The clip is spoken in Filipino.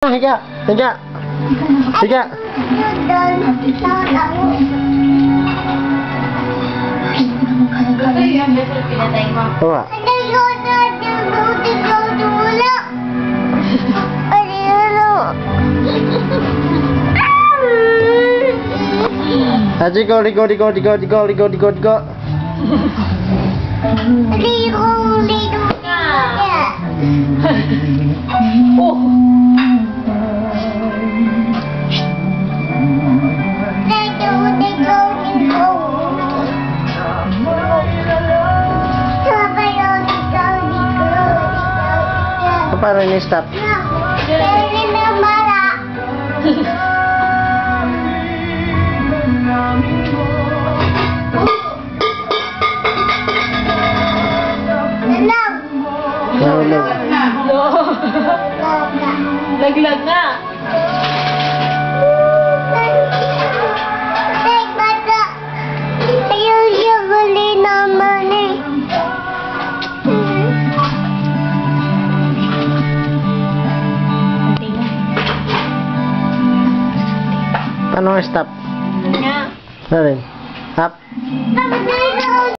Higa, higa, higa. Bawa. Aji go, ligo. Paano ini stop? Laglag nga. Ayaw siya gali naman eh. Paano stop? Nga. Narin. Up. Tapos na